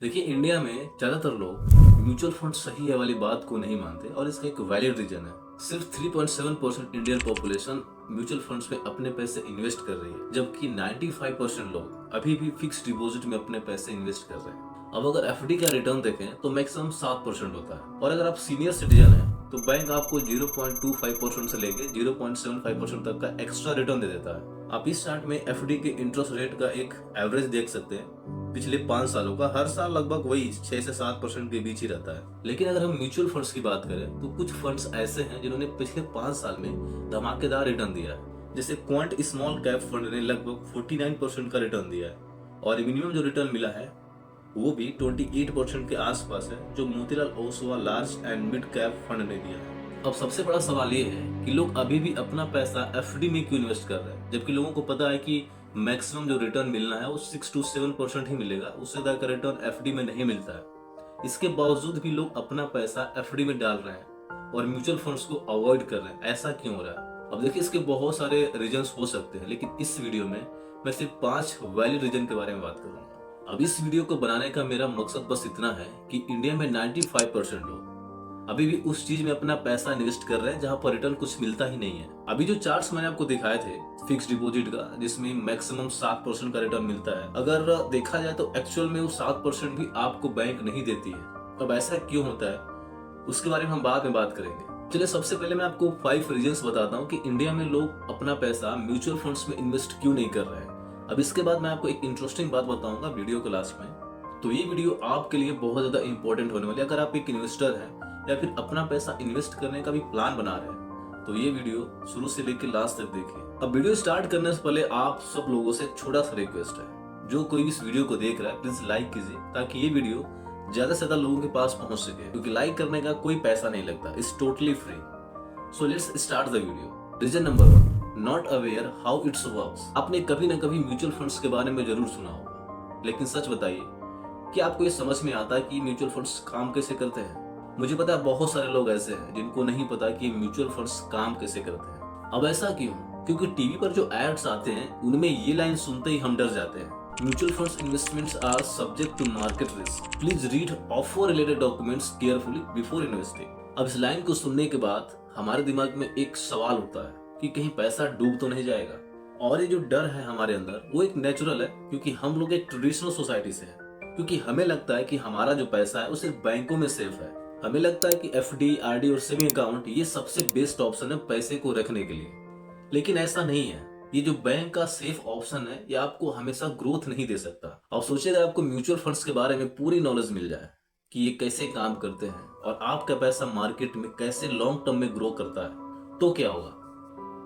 देखिए, इंडिया में ज्यादातर लोग म्यूचुअल फंड सही है वाली बात को नहीं मानते और इसका एक वैलिड रीजन है। सिर्फ 3.7% इंडियन पॉपुलेशन म्यूचुअल फंड्स में अपने पैसे इन्वेस्ट कर रही है, जबकि 95% लोग अभी भी फिक्स डिपॉजिट में अपने पैसे इन्वेस्ट कर रहे हैं। अब अगर एफडी का रिटर्न देखें तो मैक्सिमम 7% होता है, और अगर आप सीनियर सिटीजन हैं तो बैंक आपको 0.25% से लेके 0.75% तक का एक्स्ट्रा रिटर्न दे देता है। आप इस चार्ट में एफडी के इंटरेस्ट रेट का एक एवरेज देख सकते हैं। पिछले 5 सालों का हर साल लगभग वही 6 से 7% के बीच ही रहता है। लेकिन अगर हम म्यूचुअल फंड्स की बात करें तो कुछ फंड्स ऐसे हैं जिन्होंने पिछले 5 साल में धमाकेदार रिटर्न दिया है। जैसे क्वांट स्मॉल कैप फंड ने लगभग 49% का रिटर्न दिया है, और मिनिमम जो रिटर्न मिला है वो भी 28% के आसपास है, जो Motilal Oswal large and mid cap fund ने दिया है। अब सबसे बड़ा सवाल ये है कि लोग अभी भी अपना पैसा एफडी में क्यों इन्वेस्ट कर रहे हैं, जबकि लोगों को पता है कि मैक्सिमम जो रिटर्न मिलना है वो 6 to 7% ही मिलेगा, उससे ज्यादा का रिटर्न एफडी में नहीं मिलता है। इसके बावजूद भी लोग अपना पैसा एफडी में डाल रहे हैं और म्यूचुअल फंड्स को अवॉइड कर रहे हैं। ऐसा क्यों हो रहा है? अब देखिए, इसके बहुत सारे रीजंस हो सकते हैं, लेकिन इस वीडियो में मैं सिर्फ 5 वैलिड रीजन के बारे में बात करूंगा। अब इस वीडियो को बनाने का मेरा मकसद बस इतना है कि इंडिया में 95% लोग अभी भी उस चीज में अपना पैसा इन्वेस्ट कर रहे हैं जहां पर रिटर्न कुछ मिलता ही नहीं है। अभी जो चार्ट्स मैंने आपको दिखाए थे फिक्स डिपॉजिट का, जिसमें मैक्सिमम 7% का रिटर्न मिलता है, अगर देखा जाए तो एक्चुअल में वो 7% भी आपको बैंक नहीं देती है। अब ऐसा क्यों होता है उसके बारे में हम बाद में बात करेंगे। चलिए, सबसे पहले मैं आपको 5 रीजंस बताता हूँ कि इंडिया में लोग अपना पैसा म्यूचुअल फंड्स में इन्वेस्ट क्यों नहीं कर रहे हैं। अब इसके बाद मैं आपको एक इंटरेस्टिंग बात बताऊंगा वीडियो के लास्ट में। तो ये वीडियो आपके लिए बहुत ज्यादा इंपॉर्टेंट होने वाली है। अगर आप एक इन्वेस्टर हैं या फिर अपना पैसा इन्वेस्ट करने का भी प्लान बना रहे हैं तो ये वीडियो शुरू से लेकर लास्ट तक देखिए। अब वीडियो स्टार्ट करने से पहले आप सब लोगों से एक छोटा सा रिक्वेस्ट है, जो कोई भी इस वीडियो को देख रहा है प्लीज लाइक कीजिए, ताकि ये वीडियो ज्यादा से ज्यादा लोगों के पास पहुंच सके, क्योंकि लाइक करने का कोई पैसा नहीं लगता, it's totally free. So let's start the video. Reason number 1, not aware how it's works. आपने कभी ना कभी म्यूचुअल फंड्स के बारे में जरूर सुना होगा, लेकिन सच बताइए कि आपको ये समझ में आता है कि म्यूचुअल फंड्स काम कैसे करते हैं? मुझे पता है बहुत सारे लोग ऐसे हैं जिनको नहीं पता कि म्यूचुअल फंड्स काम कैसे करते हैं। अब ऐसा क्यों? क्योंकि टीवी पर जो एड्स आते हैं उनमें ये लाइन सुनते ही हम डर जाते हैं, mutual funds investments are subject to market risk, please read offer related documents carefully before investing. अब इस लाइन को सुनने के बाद हमारे दिमाग में एक सवाल उठता है कि कहीं पैसा डूब तो नहीं जाएगा। और ये जो डर है हमारे अंदर वो एक नेचुरल है, क्योंकि हम लोग एक ट्रेडिशनल सोसाइटी से हैं। क्योंकि हमें लगता है कि हमारा जो पैसा है वो सिर्फ बैंकों में सेफ है। हमें लगता है कि एफडी, आरडी और सेविंग अकाउंट ये सबसे बेस्ट ऑप्शन है पैसे को रखने के लिए। लेकिन ऐसा नहीं है। ये जो बैंक का सेफ ऑप्शन है ये आपको हमेशा ग्रोथ नहीं दे सकता। अब सोचिए, अगर आपको म्यूचुअल फंड्स के बारे में पूरी नॉलेज मिल जाए कि ये कैसे काम करते हैं और आपका पैसा मार्केट में कैसे लॉन्ग टर्म में ग्रो करता है, तो क्या होगा?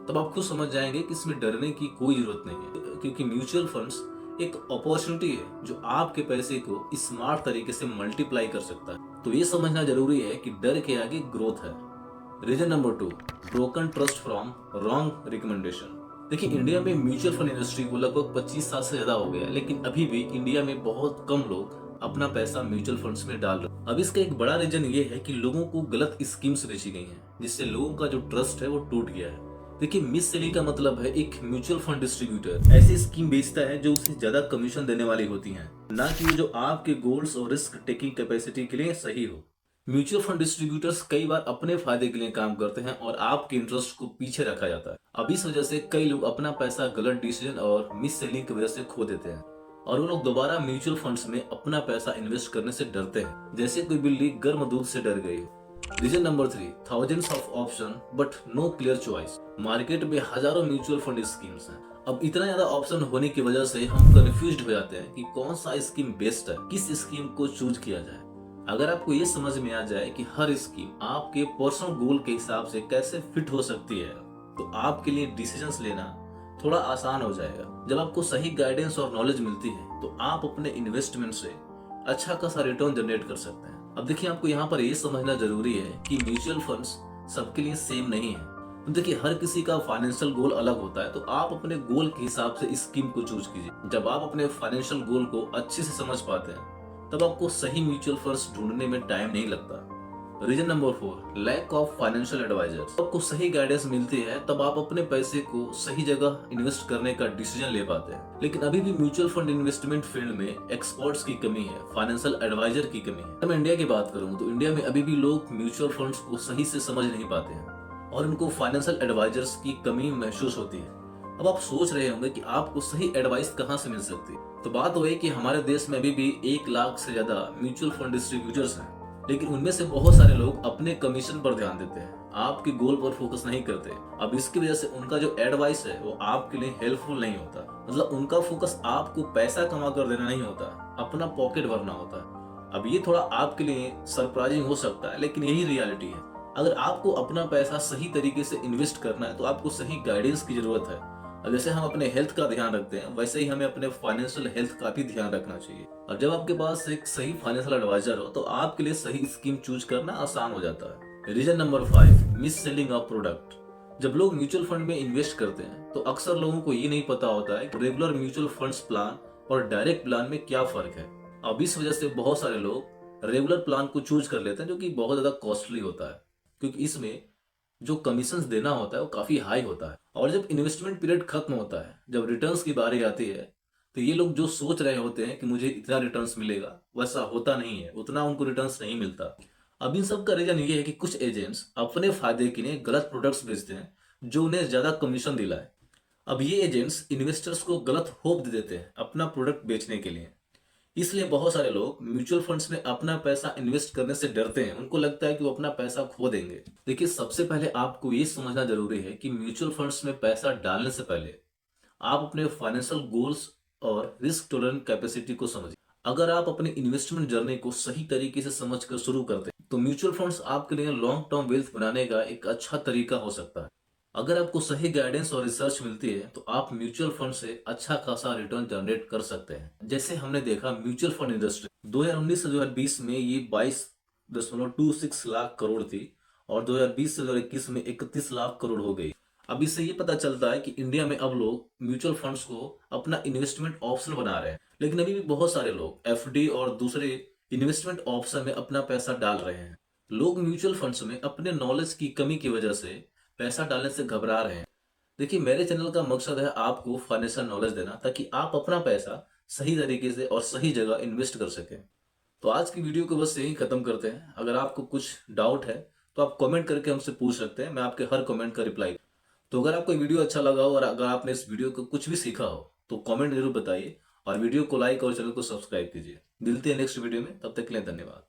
तब आप खुद समझ जाएंगे कि इसमें डरने की कोई जरूरत नहीं है, क्योंकि म्यूचुअल फंड्स एक अपॉर्चुनिटी है जो आपके पैसे को स्मार्ट तरीके से मल्टीप्लाई कर सकता है। तो ये समझना जरूरी है कि डर के आगे ग्रोथ है। Reason number 2, broken trust from wrong recommendation. देखिए, इंडिया में म्यूचुअल फंड इंडस्ट्री को लगभग 25 साल से ज्यादा हो गया है, लेकिन अभी भी इंडिया में बहुत कम लोग अपना पैसा म्यूचुअल फंड्स में डाल रहे हैं। अब इसका एक बड़ा रीजन ये है कि लोगों को गलत स्कीम्स बेची गई हैं, जिससे लोगों का जो ट्रस्ट है वो टूट गया है। देखिए, मिस सेलिंग का मतलब है एक म्यूचुअल फंड डिस्ट्रीब्यूटर ऐसी स्कीम बेचता है जो उसे ज्यादा कमीशन देने वाली होती हैं, ना कि वो जो आपके गोल्स और रिस्क टेकिंग कैपेसिटी के लिए सही हो। म्यूचुअल फंड डिस्ट्रीब्यूटर्स कई बार अपने फायदे के लिए काम करते हैं और आपके इंटरेस्ट को पीछे रखा जाता है। अब इस वजह से कई लोग अपना पैसा गलत डिसीजन और मिस सेलिंग की वजह से खो देते हैं, और वो लोग दोबारा म्यूचुअल फंड्स में अपना पैसा इन्वेस्ट करने से डरते हैं, जैसे कोई बिल्ली गर्म दूध से डर गई। Reason number 3, thousands of option but no clear choice. Market में हजारों म्यूचुअल फंड स्कीम्स हैं। अब इतना ज्यादा ऑप्शन होने की वजह से हम कंफ्यूज्ड हो जाते हैं कि कौन सा स्कीम बेस्ट है, किस स्कीम को चूज किया जाए। अगर आपको ये समझ में आ जाए कि हर स्कीम आपके पर्सनल गोल के हिसाब से कैसे फिट हो सकती है, तो आपके लिए डिसीजंस लेना थोड़ा आसान हो जाएगा। जब आपको सही गाइडेंस और नॉलेज मिलती है तो आप अपने इन्वेस्टमेंट से अच्छा खासा रिटर्न जनरेट कर सकते हैं। अब देखिए, आपको यहाँ पर ये समझना जरूरी है कि म्यूचुअल फंड्स सबके लिए सेम नहीं है। तो देखिए, हर किसी का फाइनेंशियल गोल अलग होता है, तो आप अपने गोल के हिसाब से स्कीम को चूज कीजिए। जब आप अपने फाइनेंशियल गोल को अच्छे से समझ पाते हैं तब आपको सही म्यूचुअल फंड्स ढूंढने में टाइम नहीं लगता। Reason number 4, lack of financial advisor. आपको सही गाइडेंस मिलती है तब आप अपने पैसे को सही जगह इन्वेस्ट करने का डिसीजन ले पाते हैं। लेकिन अभी भी म्यूचुअल फंड इन्वेस्टमेंट फील्ड में एक्सपर्ट्स की कमी है, फाइनेंशियल एडवाइजर की कमी है। मैं इंडिया की बात करूं तो इंडिया में अभी भी लोग म्यूचुअल फंड्स को सही से समझ नहीं पाते हैं और उनको फाइनेंशियल एडवाइजर्स की कमी महसूस होती है। अब आप सोच रहे होंगे कि आपको सही एडवाइस कहाँ से मिल सकती है। तो बात वो है कि हमारे देश में अभी भी 1 लाख से ज्यादा म्यूचुअल फंड डिस्ट्रीब्यूटर्स हैं, लेकिन उनमें से बहुत सारे लोग अपने कमीशन पर ध्यान देते हैं, आपके गोल पर फोकस नहीं करते। अब इसकी वजह से उनका जो एडवाइस है वो आपके लिए हेल्पफुल नहीं होता। मतलब उनका फोकस आपको पैसा कमा कर देना नहीं होता, अपना पॉकेट भरना होता है। अब ये थोड़ा आपके लिए सरप्राइजिंग हो सकता है, लेकिन यही रियलिटी है। अगर आपको अपना पैसा सही तरीके से इन्वेस्ट करना है तो आपको सही गाइडेंस की जरूरत है। अब जैसे हम अपने हेल्थ का ध्यान रखते हैं वैसे ही हमें अपने फाइनेंशियल हेल्थ का भी ध्यान रखना चाहिए। और जब आपके पास एक सही फाइनेंशियल एडवाइजर हो तो आपके लिए सही स्कीम चूज करना आसान हो जाता है। Reason number 5, mis selling of product. जब लोग म्यूचुअल फंड में इन्वेस्ट करते हैं तो अक्सर लोगों को ये नहीं पता होता है कि रेगुलर म्यूचुअल फंड्स प्लान और डायरेक्ट प्लान में क्या फर्क है। अब इस वजह से बहुत सारे लोग रेगुलर प्लान को चूज कर लेते हैं जो कि बहुत ज्यादा कॉस्टली होता है, क्योंकि इसमें जो कमीशंस देना होता है वो काफी हाई होता है। और जब इन्वेस्टमेंट पीरियड खत्म होता है, जब रिटर्न्स की बारी आती है, तो ये लोग जो सोच रहे होते हैं कि मुझे इतना रिटर्न्स मिलेगा, वैसा होता नहीं है, उतना उनको रिटर्न्स नहीं मिलता। अब इन सब का रीजन ये है कि कुछ एजेंट्स अपने फायदे के लिए गलत प्रोडक्ट्स बेचते हैं जो उन्हें ज्यादा कमीशन दिलाए। अब ये एजेंट्स इन्वेस्टर्स को गलत होप दे देते हैं अपना प्रोडक्ट बेचने के लिए। इसलिए बहुत सारे लोग म्यूचुअल फंड्स में अपना पैसा इन्वेस्ट करने से डरते हैं, उनको लगता है कि वो अपना पैसा खो देंगे। देखिए, सबसे पहले आपको ये समझना जरूरी है कि म्यूचुअल फंड्स में पैसा डालने से पहले आप अपने फाइनेंशियल गोल्स और रिस्क टॉलरेंट कैपेसिटी को समझिए। अगर आप अपनी इन्वेस्टमेंट जर्नी को सही तरीके से समझकर शुरू करते हैं तो म्यूचुअल फंड्स आपके लिए लॉन्ग टर्म वेल्थ बनाने का एक अच्छा तरीका हो सकता है। अगर आपको सही गाइडेंस और रिसर्च मिलती है तो आप म्यूचुअल फंड से अच्छा खासा रिटर्न जनरेट कर सकते हैं। जैसे हमने देखा म्यूचुअल फंड इंडस्ट्री 2019 से 2020 में ये 22.26 लाख करोड़ थी और 2020 से 2021 में 31 लाख करोड़ हो गई। अब इससे ये पता चलता है कि इंडिया में अब लोग म्यूचुअल फंड्स को अपना इन्वेस्टमेंट ऑप्शन बना रहे हैं, लेकिन अभी भी बहुत सारे लोग एफडी और दूसरे इन्वेस्टमेंट ऑप्शन में अपना पैसा डाल रहे हैं। लोग म्यूचुअल फंड्स में अपने नॉलेज की कमी की वजह से पैसा डालने से घबरा रहे हैं। देखिए, मेरे चैनल का मकसद है आपको फाइनेंशियल नॉलेज देना ताकि आप अपना पैसा सही तरीके से और सही जगह इन्वेस्ट कर सकें। तो आज की वीडियो को बस यही खत्म करते हैं। अगर आपको कुछ डाउट है तो आप कमेंट करके हमसे पूछ सकते हैं, मैं आपके हर कमेंट का रिप्लाई। तो अगर आपको वीडियो अच्छा लगा हो और अगर आपने इस वीडियो को कुछ भी सीखा हो तो कमेंट जरूर बताइए और वीडियो को लाइक और चैनल को सब्सक्राइब कीजिए। मिलते हैं नेक्स्ट वीडियो में, तब तक के लिए धन्यवाद।